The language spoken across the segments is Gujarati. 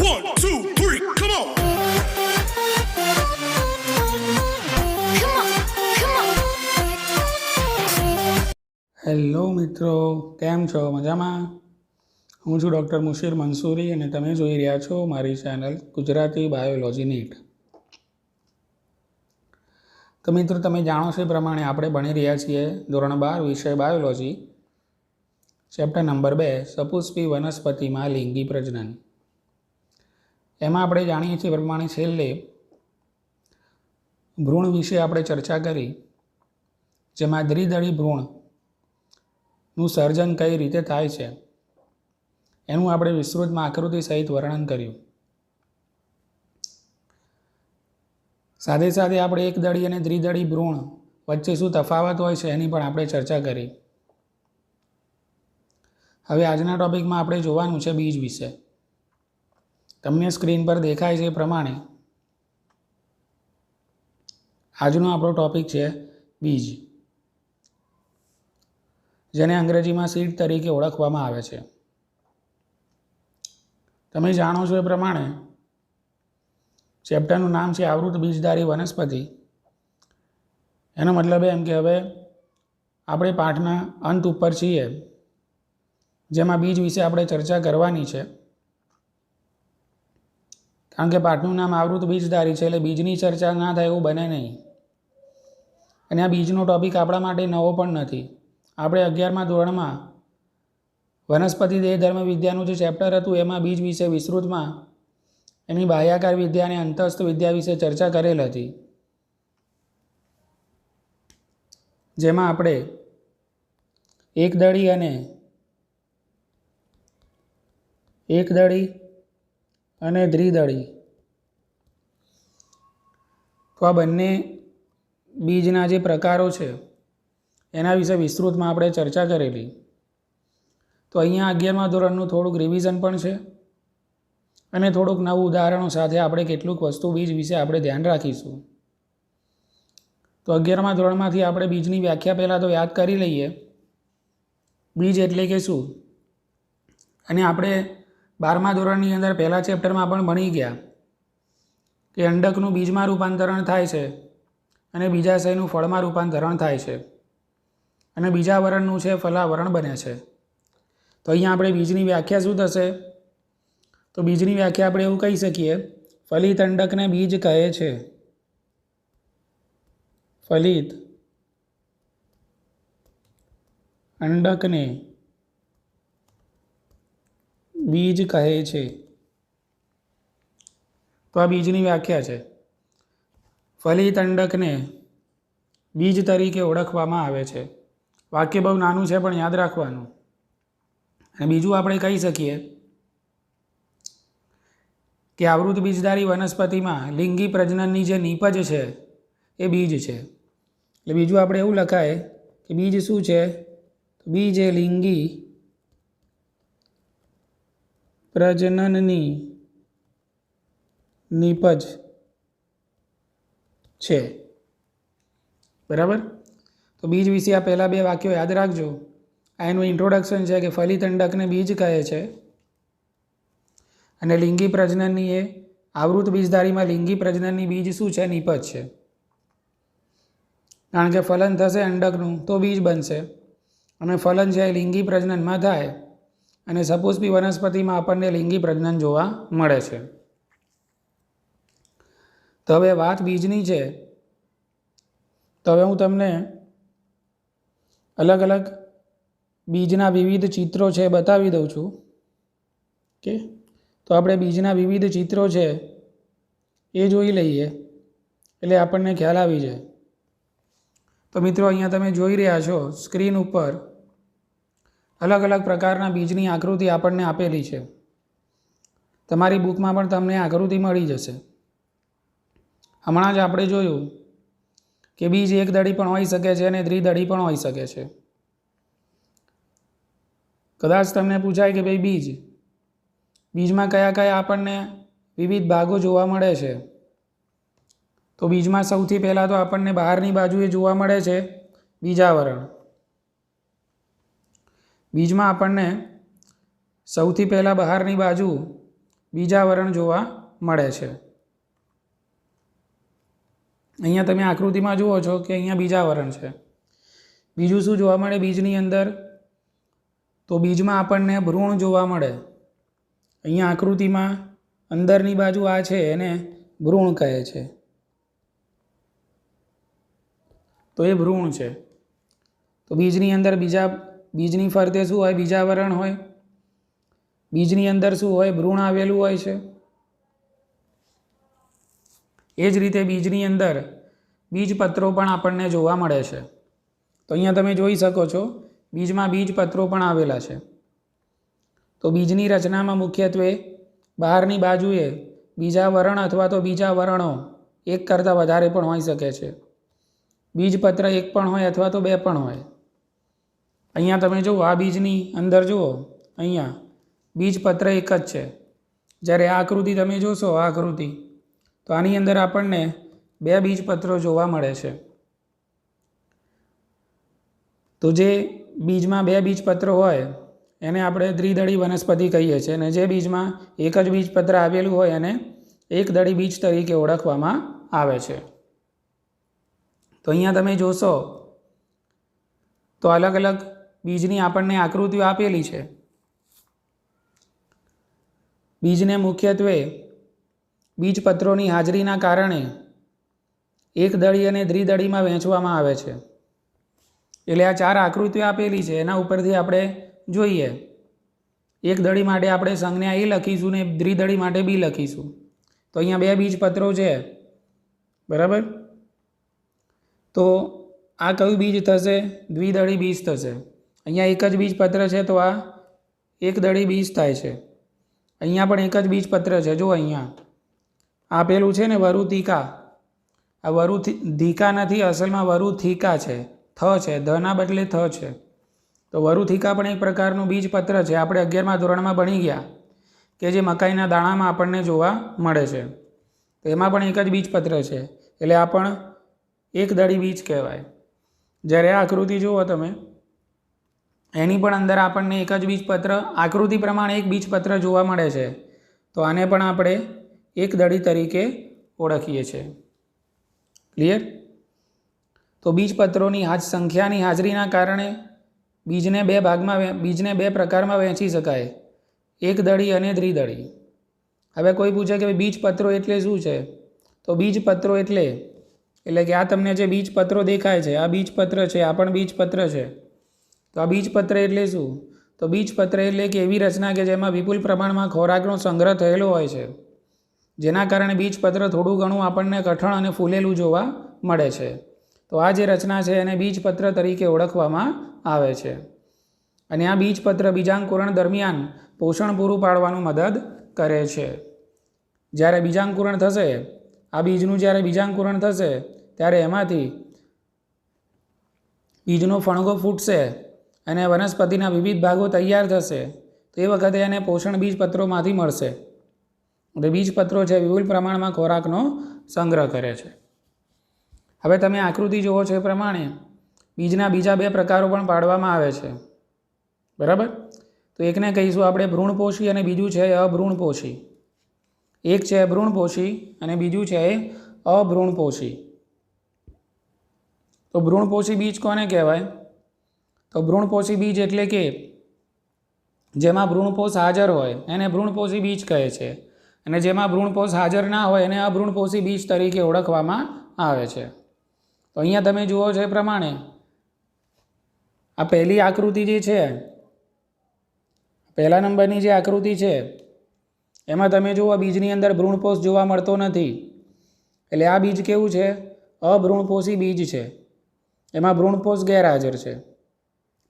1, 2, 3, come on. હેલો મિત્રો, કેમ છો? મજામાં? હું છું ડૉક્ટર મુશીર મંસૂરી અને તમે જોઈ રહ્યા છો મારી ચેનલ ગુજરાતી બાયોલોજી નીટ. તો મિત્રો, તમે જાણો છો એ પ્રમાણે આપણે ભણી રહ્યા છીએ ધોરણ 12 વિષય બાયોલોજી, ચેપ્ટર નંબર 2 સપુષ્પી વનસ્પતિમાં લિંગી પ્રજનન. એમાં આપણે જાણીએ છીએ પ્રમાણે છેલ્લે ભ્રૂણ વિશે આપણે ચર્ચા કરી, જેમાં દ્વિદળી ભ્રૂણનું સર્જન કઈ રીતે થાય છે એનું આપણે વિસ્તૃતમાં આકૃતિ સહિત વર્ણન કર્યું. સાથે સાથે આપણે એકદળી અને દ્વિદળી ભ્રૂણ વચ્ચે શું તફાવત હોય છે એની પણ આપણે ચર્ચા કરી. હવે આજના ટોપિકમાં આપણે જોવાનું છે બીજ વિશે. તમને સ્ક્રીન પર દેખાય છે એ પ્રમાણે આજનો આપણો ટોપિક છે બીજ, જેને અંગ્રેજીમાં સીડ તરીકે ઓળખવામાં આવે છે. તમે જાણો છો એ પ્રમાણે ચેપ્ટરનું નામ છે આવૃત બીજધારી વનસ્પતિ. એનો મતલબ એમ કે હવે આપણે પાઠના અંત ઉપર છીએ, જેમાં બીજ વિશે આપણે ચર્ચા કરવાની છે. કારણ કે પાઠનું નામ આવૃત બીજધારી છે, એટલે બીજની ચર્ચા ના થાય એવું બને નહીં. અને આ બીજનો ટોપિક આપણા માટે નવો પણ નથી. આપણે 11મા ધોરણમાં વનસ્પતિ દેહધર્મ વિદ્યાનું જે ચેપ્ટર હતું એમાં બીજ વિશે વિસ્તૃતમાં એની બાહ્યાકાર વિદ્યા અને અંતસ્થ વિદ્યા વિશે ચર્ચા કરેલ હતી, જેમાં આપણે એકદળી અને દ્વિદળી તો આ બંને બીજના જે પ્રકારો છે એના વિશે વિસ્તૃતમાં આપણે ચર્ચા કરેલી. તો અહીંયા 11મા ધોરણનું થોડુંક રિવિઝન પણ છે અને થોડુંક નવું ઉદાહરણો સાથે આપણે કેટલુંક વસ્તુ બીજ વિશે આપણે ધ્યાન રાખીશું. તો 11મા ધોરણમાંથી આપણે બીજની વ્યાખ્યા પહેલાં તો યાદ કરી લઈએ. બીજ એટલે કે શું? અને આપણે 12મા ધોરણની અંદર પહેલા ચેપ્ટરમાં પણ ભણી ગયા કે અંડકનું બીજમાં રૂપાંતરણ થાય છે અને બીજાશયનું ફળમાં રૂપાંતરણ થાય છે અને બીજા વરણનું છે ફલાવરણ બને છે. તો અહીંયા આપણે બીજની વ્યાખ્યા શું થશે? તો બીજની વ્યાખ્યા આપણે એવું કહી શકીએ, ફલિત અંડકને બીજ કહે છે. ફલિત અંડકને બીજ કહે છે. તો આ બીજની વ્યાખ્યા છે. ફલિત અંડકને બીજ તરીકે ઓળખવામાં આવે છે. વાક્ય બહુ નાનું છે પણ યાદ રાખવાનું. અને બીજું આપણે કહી શકીએ કે આવૃત બીજધારી વનસ્પતિમાં લિંગી પ્રજનનની જે નીપજ છે એ બીજ છે. એટલે બીજું આપણે એવું લખાય કે બીજ શું છે? તો બીજ એ લિંગી પ્રજનનની નીપજ છે. બરાબર? તો બીજ વિશે આ પહેલાં બે વાક્યો યાદ રાખજો. આ એનું ઇન્ટ્રોડક્શન છે કે ફલિત અંડકને બીજ કહે છે અને લિંગી પ્રજનનની એ આવૃત બીજધારીમાં લિંગી પ્રજનનની બીજ શું છે? નીપજ છે. કારણ કે ફલન થશે અંડકનું તો બીજ બનશે અને ફલન છે એ લિંગી પ્રજનનમાં થાય અને સપુષ્પી વનસ્પતિમાં આપણને લિંગી પ્રજનન જોવા મળે છે. તો હવે વાત બીજની છે, તો હવે હું તમને અલગ અલગ બીજના વિવિધ ચિત્રો છે બતાવી દઉં છું. ઓકે, તો આપણે બીજના વિવિધ ચિત્રો છે એ જોઈ લઈએ એટલે આપણને ખ્યાલ આવી જાય. તો મિત્રો, અહીંયા તમે જોઈ રહ્યા છો સ્ક્રીન ઉપર અલગ અલગ પ્રકારના બીજની આકૃતિ આપણને આપેલી છે. તમારી બુકમાં પણ તમને આકૃતિ મળી જશે. હમણાં જ આપણે જોયું કે બીજ એકદળી પણ હોઈ શકે છે અને દ્વિદળી પણ હોઈ શકે છે. કદાચ તમને પૂછાય કે ભાઈ બીજમાં કયા કયા આપણને વિવિધ ભાગો જોવા મળે છે? તો બીજમાં સૌથી પહેલાં તો આપણને બહારની બાજુએ જોવા મળે છે બીજાવરણ. બીજમાં આપણને સૌથી પહેલાં બહારની બાજુ બીજાવરણ જોવા મળે છે. અહીંયા તમે આકૃતિમાં જુઓ છો કે અહીંયા બીજાવરણ છે. બીજું શું જોવા મળે બીજની અંદર? તો બીજમાં આપણને ભ્રૂણ જોવા મળે. અહીંયા આકૃતિમાં અંદરની બાજુ આ છે એને ભ્રૂણ કહે છે. તો એ ભ્રૂણ છે. તો બીજની અંદર બીજની ફરતે શું હોય? બીજાવરણ હોય. બીજની અંદર શું હોય? ભ્રૂણ આવેલું હોય છે. એ જ રીતે બીજની અંદર બીજપત્રો પણ આપણને જોવા મળે છે. તો અહીંયા તમે જોઈ શકો છો બીજમાં બીજપત્રો પણ આવેલા છે. તો બીજની રચનામાં મુખ્યત્વે બહારની બાજુએ બીજાવરણ અથવા તો બીજાવરણો એક કરતાં વધારે પણ હોઈ શકે છે. બીજપત્ર એક પણ હોય અથવા તો બે પણ હોય. અહીંયા તમે જુઓ આ બીજની અંદર જુઓ અહીંયા બીજપત્ર એક જ છે. જ્યારે આ આકૃતિ તમે જોશો આ આકૃતિ તો આની અંદર આપણને બે બીજપત્રો જોવા મળે છે. તો જે બીજમાં બે બીજપત્રો હોય એને આપણે દ્વિદળી વનસ્પતિ કહીએ છીએ અને જે બીજમાં એક જ બીજપત્ર આવેલું હોય એને એકદળી બીજ તરીકે ઓળખવામાં આવે છે. તો અહીંયા તમે જોશો તો અલગ અલગ બીજની આપણને આકૃતિઓ આપેલી છે. બીજને મુખ્યત્વે બીજપત્રોની હાજરીના કારણે એકદળી અને દ્વિદળીમાં વહેંચવામાં આવે છે. એટલે આ ચાર આકૃતિઓ આપેલી છે એના ઉપરથી આપણે જોઈએ. એકદળી માટે આપણે સંજ્ઞા એ લખીશું ને દ્વિદળી માટે બી લખીશું. તો અહીંયા બે બીજપત્રો છે બરાબર. તો આ કયું બીજ થશે? દ્વિદળી બીજ થશે. અહીંયા એક જ બીજપત્ર છે તો આ એકદળી બીજ થાય છે. અહીંયા પણ એક જ બીજપત્ર છે. જો અહીંયા આપેલું છે ને વરુથિકા. આ વરુથિકા નથી, અસલમાં વરુથિકા છે. થ છે, ધના બદલે થ છે. તો વરુથિકા પણ એક પ્રકારનું બીજપત્ર છે. આપણે 11મા ધોરણમાં ભણી ગયા કે જે મકાઈના દાણામાં આપણને જોવા મળે છે. તો એમાં પણ એક જ બીજપત્ર છે એટલે આ પણ એકદળી બીજ કહેવાય. જ્યારે આ આકૃતિ જુઓ તમે એની પણ અંદર આપણને એક જ બીજપત્ર આકૃતિ પ્રમાણે એક બીજપત્ર જોવા મળે છે. તો આને પણ આપણે એકદળી તરીકે ઓળખીએ છીએ. ક્લિયર? તો બીજપત્રોની સંખ્યાની હાજરીના કારણે બીજને બે પ્રકારમાં વહેંચી શકાય, એકદળી અને દ્વિદળી. હવે કોઈ પૂછે કે બીજપત્રો એટલે શું છે? તો બીજપત્રો એટલે કે આ તમને જે બીજપત્રો દેખાય છે આ બીજપત્ર છે, આ પણ બીજપત્ર છે. તો આ બીજપત્ર એટલે શું? તો બીજપત્ર એટલે કે એવી રચના કે જેમાં વિપુલ પ્રમાણમાં ખોરાકનો સંગ્રહ થયેલો હોય છે, જેના કારણે બીજપત્ર થોડું ઘણું આપણને કઠણ અને ફૂલેલું જોવા મળે છે. તો આ જે રચના છે એને બીજપત્ર તરીકે ઓળખવામાં આવે છે. અને આ બીજપત્ર બીજાંકુરણ દરમિયાન પોષણ પૂરું પાડવાનું મદદ કરે છે. જ્યારે બીજાંકુરણ થશે, આ બીજનું જ્યારે બીજાંકુરણ થશે ત્યારે એમાંથી બીજનો ફણગો ફૂટશે અને વનસ્પતિના વિવિધ ભાગો તૈયાર થશે. તો એ વખતે એને પોષણ બીજપત્રોમાંથી મળશે. એટલે બીજપત્રો છે વિપુલ પ્રમાણમાં ખોરાકનો સંગ્રહ કરે છે. હવે તમે આકૃતિ જુઓ છો એ પ્રમાણે બીજના બીજા બે પ્રકારો પણ પાડવામાં આવે છે બરાબર. તો એકને કહીશું આપણે ભ્રૂણપોષી અને બીજું છે અભ્રૂણપોષી. એક છે ભ્રૂણપોષી અને બીજું છે અભ્રૂણપોષી. તો ભ્રૂણપોષી બીજ કોને કહેવાય? તો ભ્રૂણપોષી બીજ એટલે કે જેમાં ભ્રૂણપોષ હાજર હોય એને ભ્રૂણપોષી બીજ કહે છે અને જેમાં ભ્રૂણપોષ હાજર ના હોય એને અભ્રૂણપોષી બીજ તરીકે ઓળખવામાં આવે છે. તો અહીંયા તમે જુઓ છો એ પ્રમાણે આ પહેલી આકૃતિ જે છે, પહેલા નંબરની જે આકૃતિ છે એમાં તમે જુઓ બીજની અંદર ભ્રૂણપોષ જોવા મળતો નથી. એટલે આ બીજ કેવું છે? અભ્રૂણપોષી બીજ છે. એમાં ભ્રૂણપોષ ગેરહાજર છે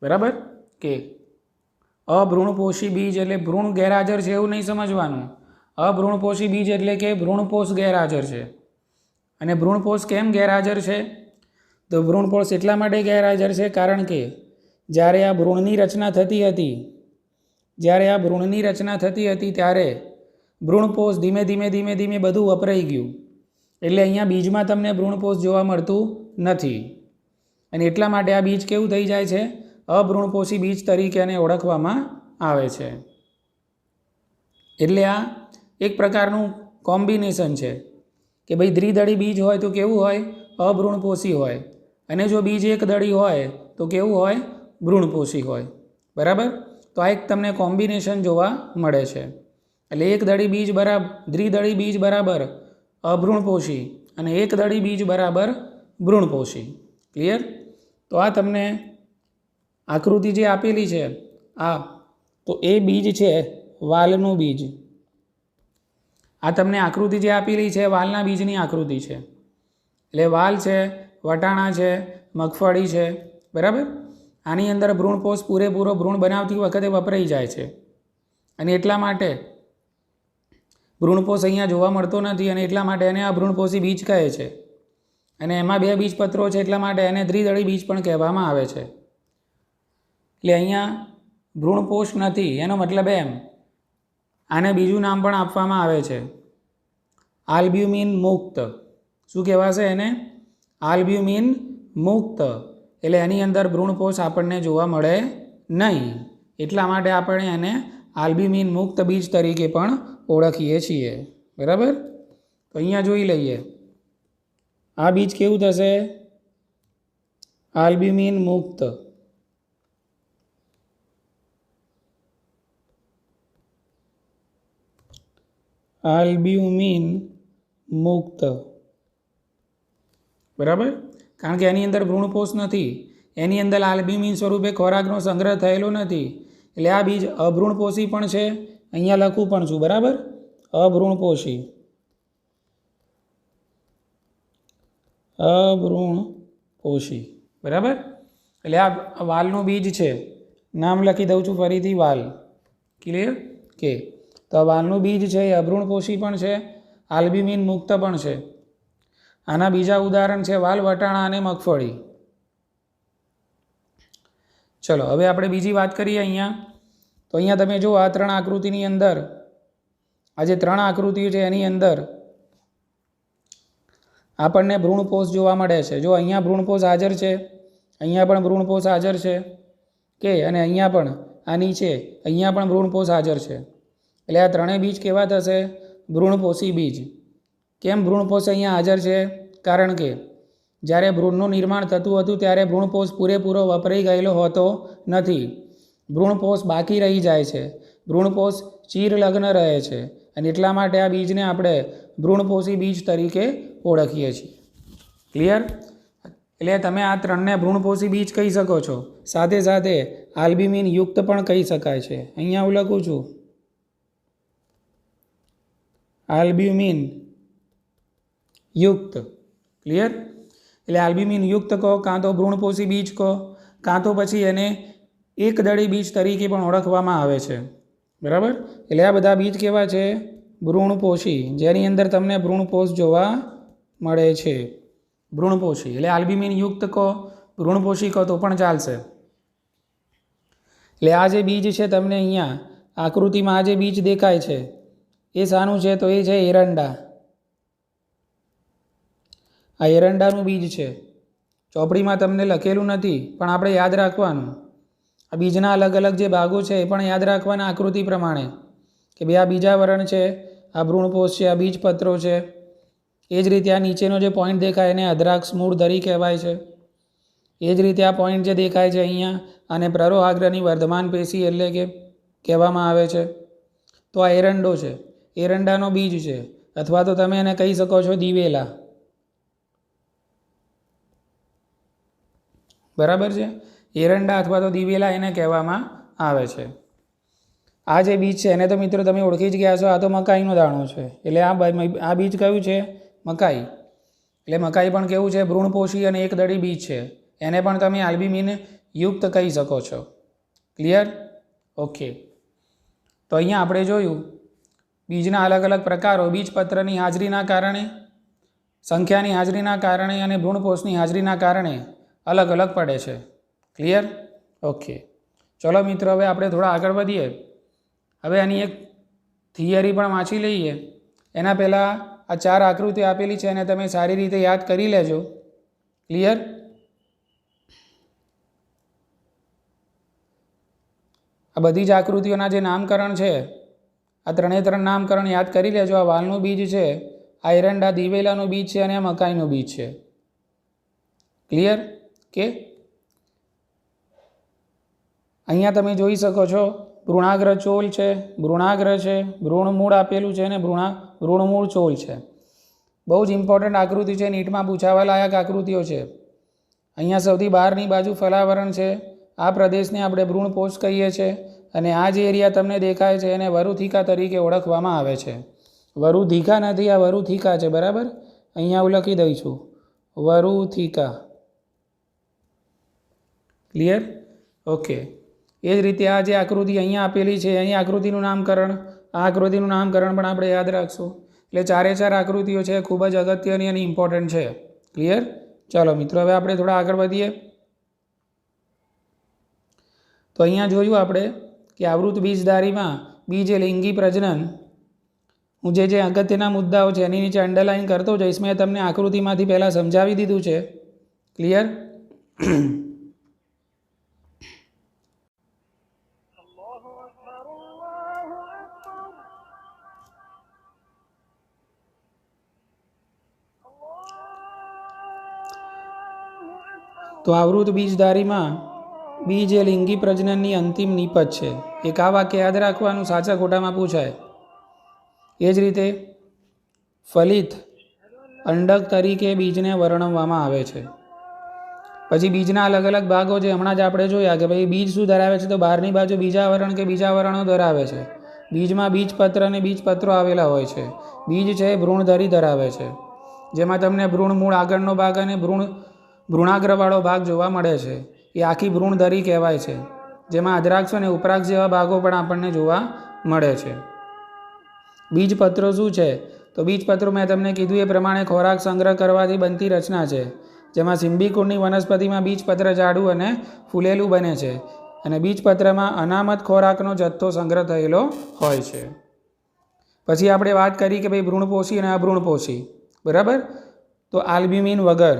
બરાબર. કે અભ્રૂણપોષી બીજ એટલે ભ્રૂણ ગેરહાજર છે એવું નહીં સમજવાનું. અભ્રૂણપોષી બીજ એટલે કે ભ્રૂણપોષ ગેરહાજર છે. અને ભ્રૂણપોષ કેમ ગેરહાજર છે? તો ભ્રૂણપોષ એટલા માટે ગેરહાજર છે કારણ કે જ્યારે આ ભ્રૂણની રચના થતી હતી ત્યારે ભ્રૂણપોષ ધીમે ધીમે બધું વપરાઈ ગયું. એટલે અહીંયા બીજમાં તમને ભ્રૂણપોષ જોવા મળતું નથી અને એટલા માટે આ બીજ કેવું થઈ જાય છે? અભ્રૂણપોષી બીજ તરીકે એને ઓળખવામાં આવે છે. એટલે આ એક પ્રકારનું કોમ્બિનેશન છે કે ભાઈ દ્વિદળી બીજ હોય તો કેવું હોય? અભ્રૂણપોષી હોય. અને જો બીજ એક દળી હોય તો કેવું હોય? ભ્રૂણપોષી હોય. બરાબર? તો આ એક તમને કોમ્બિનેશન જોવા મળે છે. એટલે એક દળી બીજ બરાબર દ્વિદળી બીજ બરાબર અભ્રૂણપોષી અને એક દળી બીજ બરાબર ભ્રૂણપોષી. ક્લિયર? તો આ તમને આકૃતિ જે આપેલી છે આ, તો એ બીજ છે વાલનું બીજ. આ તમને આકૃતિ જે આપેલી છે વાલના બીજની આકૃતિ છે. એટલે વાલ છે, વટાણા છે, મગફળી છે. બરાબર? આની અંદર ભ્રૂણપોષ પૂરેપૂરો ભ્રૂણ બનાવતી વખતે વપરાઈ જાય છે અને એટલા માટે ભ્રૂણપોષ અહીંયા જોવા મળતો નથી અને એટલા માટે એને અભ્રૂણપોષી બીજ કહે છે. અને એમાં 2 બીજપત્રો છે એટલા માટે એને દ્વિદળી બીજ પણ કહેવામાં આવે છે. એટલે અહીંયા ભ્રૂણપોષ નથી એનો મતલબ એમ આને બીજું નામ પણ આપવામાં આવે છે આલ્બ્યુમિન મુક્ત. શું કહેવાશે એને? આલ્બ્યુમિન મુક્ત. એટલે એની અંદર ભ્રૂણપોષ આપણને જોવા મળે નહીં. એટલા માટે આપણે એને આલ્બ્યુમિન મુક્ત બીજ તરીકે પણ ઓળખીએ છીએ. બરાબર? તો અહીંયા જોઈ લઈએ આ બીજ કેવું થશે? આલ્બ્યુમિન મુક્ત. આલ્બ્યુમિન મુક્ત. બરાબર? કારણ કે એની અંદર ભ્રૂણપોષ નથી, એની અંદર આલ્બ્યુમિન સ્વરૂપે ખોરાકનો સંગ્રહ થયેલો નથી. એટલે આ બીજ અભ્રૂણપોષી પણ છે. અહીંયા લખું પણ છું. બરાબર? અભ્રૂણપોષી. અભ્રૂણપોષી. બરાબર? એટલે આ વાલનું બીજ છે. નામ લખી દઉં છું ફરીથી, વાલ. ક્લિયર? કે તો આ વાલનું બીજ છે એ અભ્રૂણપોષી પણ છે, આલ્બ્યુમિન મુક્ત પણ છે. આના બીજા ઉદાહરણ છે વાલ, વટાણા અને મગફળી. ચલો હવે આપણે બીજી વાત કરીએ અહીંયા. તો અહીંયા તમે જુઓ આ 3 આકૃતિની અંદર, આ જે 3 આકૃતિઓ છે એની અંદર આપણને ભ્રૂણપોષ જોવા મળે છે. જો અહીંયા ભ્રૂણપોષ હાજર છે, અહીંયા પણ ભ્રૂણપોષ હાજર છે કે, અને અહીંયા પણ આ નીચે અહીંયા પણ ભ્રૂણપોષ હાજર છે. એટલે આ 3 બીજ કેવા થશે? ભ્રૂણપોષી બીજ. કેમ ભ્રૂણપોષ અહીંયા હાજર છે? કારણ કે જ્યારે ભ્રૂણનું નિર્માણ થતું હતું ત્યારે ભ્રૂણપોષ પૂરેપૂરો વપરાઈ ગયેલો હોતો નથી. ભ્રૂણપોષ બાકી રહી જાય છે. ભ્રૂણપોષ ચિરલગ્ન રહે છે અને એટલા માટે આ બીજને આપણે ભ્રૂણપોષી બીજ તરીકે ઓળખીએ છીએ. ક્લિયર? એટલે તમે આ 3ને ભ્રૂણપોષી બીજ કહી શકો છો. સાથે સાથે આલ્બ્યુમિન યુક્ત પણ કહી શકાય છે. અહીંયા હું લખું છું આલ્બ્યુમિન યુક્ત. ક્લિયર? એટલે આલ્બ્યુમિન યુક્ત કહો, કાં તો ભ્રૂણપોષી બીજ કહો, કાં તો પછી એને એક દળી બીજ તરીકે પણ ઓળખવામાં આવે છે. બરાબર? એટલે આ બધા બીજ કેવા છે? ભ્રૂણપોષી, જેની અંદર તમને ભ્રૂણપોષ જોવા મળે છે. ભ્રૂણપોષી એટલે આલ્બ્યુમિન યુક્ત કહો, ભ્રૂણપોષી કહો તો પણ ચાલશે. એટલે આ જે બીજ છે તમને અહીંયા આકૃતિમાં આ જે બીજ દેખાય છે એ શાનું છે? તો એ છે એરંડા. આ એરંડાનું બીજ છે. ચોપડીમાં તમને લખેલું નથી પણ આપણે યાદ રાખવાનું. આ બીજના અલગ અલગ જે ભાગો છે એ પણ યાદ રાખવાના આકૃતિ પ્રમાણે કે ભાઈ આ બીજાવરણ છે, આ ભ્રૂણપોષ છે, આ બીજપત્રો છે. એ જ રીતે આ નીચેનો જે પોઈન્ટ દેખાય એને અધરાક્ષ મૂળ ધરી કહેવાય છે. એ જ રીતે આ પોઈન્ટ જે દેખાય છે અહીંયા અને પ્રરોહાગ્રની વર્ધમાન પેશી એટલે કે કહેવામાં આવે છે. તો આ એરંડો છે, એરંડાનો બીજ છે, અથવા તો તમે એને કહી શકો છો દિવેલા. બરાબર છે? એરંડા અથવા તો દિવેલા એને કહેવામાં આવે છે. આ જે બીજ છે એને તો મિત્રો તમે ઓળખી જ ગયા છો, આ તો મકાઈનો દાણો છે. એટલે આ બીજ કયું છે? મકાઈ. એટલે મકાઈ પણ કેવું છે? ભ્રૂણપોષી અને એક દળી બીજ છે. એને પણ તમે આલ્બ્યુમિન યુક્ત કહી શકો છો. ક્લિયર? ઓકે. તો અહીંયા આપણે જોયું બીજના અલગ અલગ પ્રકારો બીજપત્રની હાજરીના કારણે, સંખ્યાની હાજરીના કારણે અને ભ્રૂણપોષની હાજરીના કારણે અલગ અલગ પડે છે. ક્લિયર? ઓકે. ચલો મિત્રો હવે આપણે થોડા આગળ વધીએ. હવે આની એક થિયરી પણ વાંચી લઈએ. એના પહેલાં આ 4 આકૃતિઓ આપેલી છે એને તમે સારી રીતે યાદ કરી લેજો. ક્લિયર? આ બધી જ આકૃતિઓના જે નામકરણ છે આ ત્રણ નામકરણ યાદ કરી લેજો. આ વાલનું બીજ છે, આ એરંડા દિવેલાનું બીજ છે અને આ મકાઈનું બીજ છે. ક્લિયર? કે અહીંયા તમે જોઈ શકો છો ભ્રૂણાગ્ર ચોલ છે, ભ્રૂણાગ્ર છે, ભ્રૂણમૂળ આપેલું છે અને ભ્રૂણમૂળ ચોલ છે. બહુ જ ઇમ્પોર્ટન્ટ આકૃતિ છે, નીટમાં પૂછાવા લાયક આકૃતિઓ છે. અહીંયા સૌથી બહારની બાજુ ફલાવરણ છે. આ પ્રદેશને આપણે ભ્રૂણપોષ કહીએ છીએ અને આ જે એરિયા તમને દેખાય છે એને વરુથિકા તરીકે ઓળખવામાં આવે છે. વરુથિકા નથી, આ વરુથિકા છે. બરાબર? અહીંયા હું લખી દઈશું વરુથિકા. ક્લિયર? ઓકે. એ જ રીતે આ જે આકૃતિ અહીંયા આપેલી છે, અહીં આકૃતિનું નામકરણ, આ આકૃતિનું નામકરણ પણ આપણે યાદ રાખશું. એટલે ચારે ચાર આકૃતિઓ છે, ખૂબ જ અગત્યની અને ઇમ્પોર્ટન્ટ છે. ક્લિયર? ચાલો મિત્રો, હવે આપણે થોડા આગળ વધીએ. તો અહીંયા જોયું આપણે કે આવૃત બીજધારીમાં બીજ એ લિંગી પ્રજનન, હું જે અગત્યના મુદ્દાઓ છે એની નીચે અંડરલાઇન કરતો જઈશ. મેં તમને આકૃતિમાંથી પહેલાં સમજાવી દીધું છે. ક્લિયર? તો આવૃત બીજધારીમાં બીજ એ લિંગી પ્રજનનની અંતિમ નિપજ છે. એક આ વાક્ય યાદ રાખવાનું, સાચા ખોટામાં પૂછાય. એ જ રીતે ફલિત અંડક તરીકે બીજને વર્ણવવામાં આવે છે. પછી બીજના અલગ અલગ ભાગો જે હમણાં જ આપણે જોયા કે ભાઈ બીજ શું ધરાવે છે, તો બહારની બાજુ બીજાવરણ કે બીજાવરણો ધરાવે છે. બીજમાં બીજપત્ર અને બીજપત્રો આવેલા હોય છે. બીજ છે એ ભ્રૂણધરી ધરાવે છે, જેમાં તમને ભ્રૂણમૂળ આગળનો ભાગ અને ભ્રૂણાગ્રવાળો ભાગ જોવા મળે છે. એ આખી ભ્રૂણધરી કહેવાય છે, જેમાં અદ્રાક્ષ અને ઉપરાક્ષ જેવા ભાગો પણ આપણને જોવા મળે છે. બીજપત્રો શું છે? તો બીજપત્રો મેં તમને કીધું એ પ્રમાણે ખોરાક સંગ્રહ કરવાથી બનતી રચના છે, જેમાં સિમ્બિકુળની વનસ્પતિમાં બીજપત્ર જાડું અને ફૂલેલું બને છે અને બીજપત્રમાં અનામત ખોરાકનો જથ્થો સંગ્રહ થયેલો હોય છે. પછી આપણે વાત કરી કે ભાઈ ભ્રૂણપોષી અને અભ્રૂણપોષી. બરાબર? તો આલ્બ્યુમિન વગર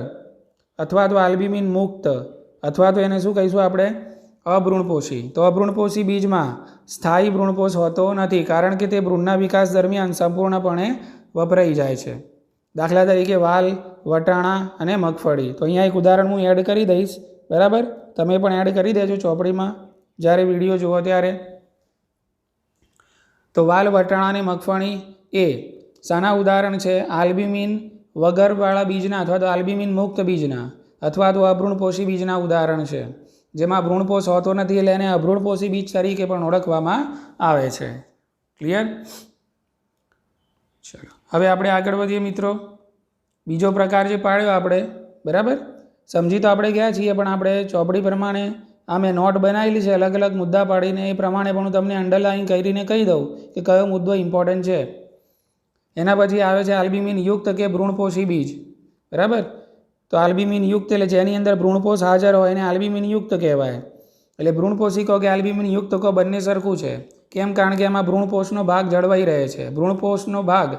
અથવા તો આલ્બ્યુમિન મુક્ત અથવા તો એને શું કહીશું આપણે? અભ્રૂણપોષી. તો અભ્રૂણપોષી બીજમાં સ્થાયી ભ્રૂણપોષ હોતો નથી, કારણ કે તે ભ્રૂણના વિકાસ દરમિયાન સંપૂર્ણપણે વપરાઈ જાય છે. દાખલા તરીકે વાલ, વટાણા અને મગફળી. તો અહીંયા એક ઉદાહરણ હું એડ કરી દઈશ. બરાબર? તમે પણ એડ કરી દેજો ચોપડીમાં જ્યારે વિડીયો જુઓ ત્યારે. તો વાલ, વટાણા અને મગફળી એ શાના ઉદાહરણ છે? આલ્બ્યુમિન વગરવાળા બીજના અથવા તો આલ્બ્યુમિન મુક્ત બીજના અથવા તો અભ્રૂણપોષી બીજના ઉદાહરણ છે, જેમાં ભ્રૂણપોષ હોતો નથી, એટલે એને અભ્રૂણપોષી બીજ તરીકે પણ ઓળખવામાં આવે છે. ક્લિયર? ચલો, હવે આપણે આગળ વધીએ મિત્રો. બીજો પ્રકાર જે પાડ્યો આપણે, બરાબર, સમજી તો આપણે ગયા છીએ, પણ આપણે ચોપડી પ્રમાણે આ મેં નોટ બનાવેલી છે અલગ અલગ મુદ્દા પાડીને, એ પ્રમાણે પણ હું તમને અંડરલાઇન કરીને કહી દઉં કે કયો મુદ્દો ઇમ્પોર્ટન્ટ છે. એના પછી આવે છે આલ્બ્યુમિન યુક્ત કે ભ્રૂણપોષી બીજ. બરાબર? તો આલ્બ્યુમિન યુક્ત એટલે જેની અંદર ભ્રૂણપોષ હાજર હોય એને આલ્બ્યુમિન યુક્ત કહેવાય. એટલે ભ્રૂણપોષી કહો કે આલ્બ્યુમિન યુક્ત કહો, બંને સરખું છે. કેમ? કારણ કે એમાં ભ્રૂણપોષનો ભાગ જળવાઈ રહે છે. ભ્રૂણપોષનો ભાગ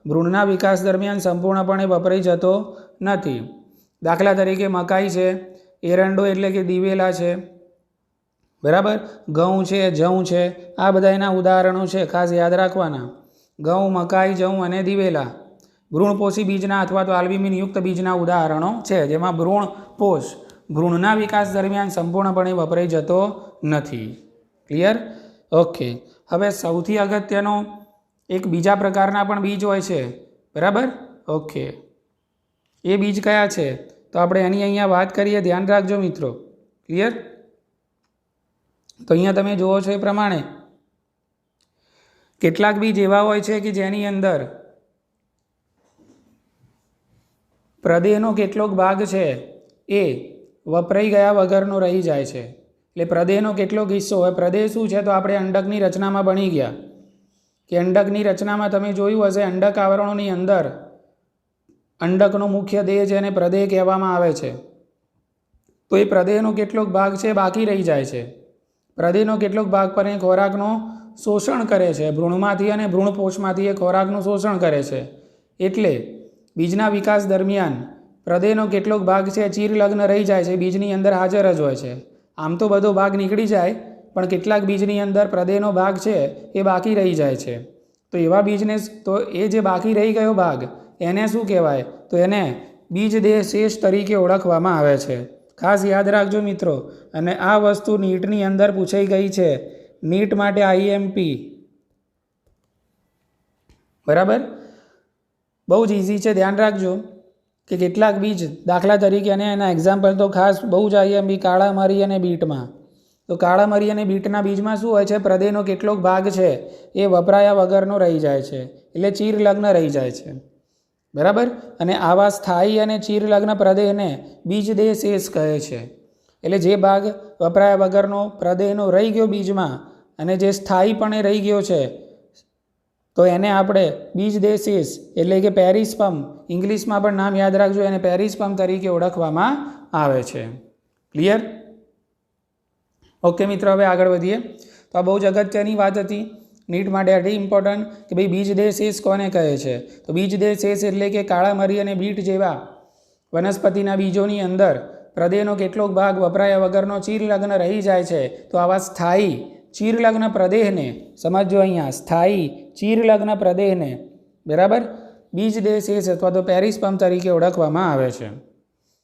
ભ્રૂણના વિકાસ દરમિયાન સંપૂર્ણપણે વપરાઈ જતો નથી. દાખલા તરીકે મકાઈ છે, એરંડો એટલે કે દિવેલા છે, બરાબર, ઘઉં છે, જવ છે, આ બધા એના ઉદાહરણો છે, ખાસ યાદ રાખવાના. ઘઉં, મકાઈ, જવ અને દિવેલા ભ્રૂણપોષી બીજના અથવા તો આલ્બ્યુમિન યુક્ત બીજના ઉદાહરણો છે, જેમાં ભ્રૂણપોષ ભ્રૂણના વિકાસ દરમિયાન સંપૂર્ણપણે વપરાઈ જતો નથી. ક્લિયર? ઓકે. હવે સૌથી અગત્યનો એક બીજા પ્રકારના પણ બીજ હોય છે. બરાબર? ઓકે. એ બીજ કયા છે? તો આપણે એની અહીંયા વાત કરીએ, ધ્યાન રાખજો મિત્રો. ક્લિયર? તો અહીંયા તમે જુઓ છો એ પ્રમાણે કેટલાક બીજ એવા હોય છે કે જેની અંદર પ્રદેહનો કેટલોક ભાગ છે એ વપરાઈ ગયા વગરનો રહી જાય છે. એટલે પ્રદેહનો કેટલોક હિસ્સો હોય. પ્રદેહ શું છે? તો આપણે અંડકની રચનામાં ભણી ગયા કે અંડકની રચનામાં તમે જોયું હશે, અંડક આવરણોની અંદર અંડકનો મુખ્ય દેહ છે એને પ્રદેહ કહેવામાં આવે છે. તો એ પ્રદેહનો કેટલોક ભાગ છે બાકી રહી જાય છે. પ્રદેહનો કેટલોક ભાગ પર એ ખોરાકનો શોષણ કરે છે. ભ્રૂણમાંથી અને ભ્રૂણપોષમાંથી એ ખોરાકનું શોષણ કરે છે. એટલે બીજના વિકાસ દરમિયાન પ્રદેહનો કેટલોક ભાગ છે ચીરલગ્ન રહી જાય છે, બીજની અંદર હાજર જ હોય છે. આમ તો બધો ભાગ નીકળી જાય, પણ કેટલાક બીજની અંદર પ્રદેહનો ભાગ છે એ બાકી રહી જાય છે. તો એવા બીજને તો એ જે બાકી રહી ગયો ભાગ એને શું કહેવાય? તો એને બીજદેહ શેષ તરીકે ઓળખવામાં આવે છે. ખાસ યાદ રાખજો મિત્રો. અને આ વસ્તુ નીટની અંદર પૂછાઈ ગઈ છે. નીટ માટે આઈએમપી, બરાબર, બહુ જ ઇઝી છે. ધ્યાન રાખજો કે કેટલાક બીજ, દાખલા તરીકે અને એના એક્ઝામ્પલ તો ખાસ બહુ જ આઈએમપી કાળા મરી અને બીટમાં. તો કાળા મરી અને બીટના બીજમાં શું હોય છે? પ્રદેહનો કેટલોક ભાગ છે એ વપરાયા વગરનો રહી જાય છે, એટલે ચીરલગ્ન રહી જાય છે, બરાબર. અને આવા સ્થાયી અને ચીરલગ્ન પ્રદેહને બીજદેહ શેષ કહે છે. એટલે જે ભાગ વપરાયા વગરનો પ્રદેહનો રહી ગયો બીજમાં અને જે સ્થાયીપણે રહી ગયો છે તો એને આપણે બીજદેહ શેષ એટલે કે પેરિસ્પર્મ, ઇંગ્લિશમાં પણ નામ યાદ રાખજો, એને પેરિસ્પર્મ તરીકે ઓળખવામાં આવે છે. ક્લિયર? ઓકે મિત્રો, હવે આગળ વધીએ. તો આ બહુ જ અગત્યની વાત હતી, નીટ માટે આટલી ઇમ્પોર્ટન્ટ કે ભાઈ બીજદેહ શેષ કોને કહે છે? તો બીજદેહ શેષ એટલે કે કાળા મરી અને બીટ જેવા વનસ્પતિના બીજોની અંદર પ્રદેહનો કેટલોક ભાગ વપરાયા વગરનો ચીરલગ્ન રહી જાય છે. તો આવા સ્થાયી ચીરલગ્ન પ્રદેહને, સમજો અહીંયા, સ્થાયી ચીરલગ્ન પ્રદેહને, બરાબર, બીજદેહ શેષ અથવા તો પેરિસ્પર્મ તરીકે ઓળખવામાં આવે છે.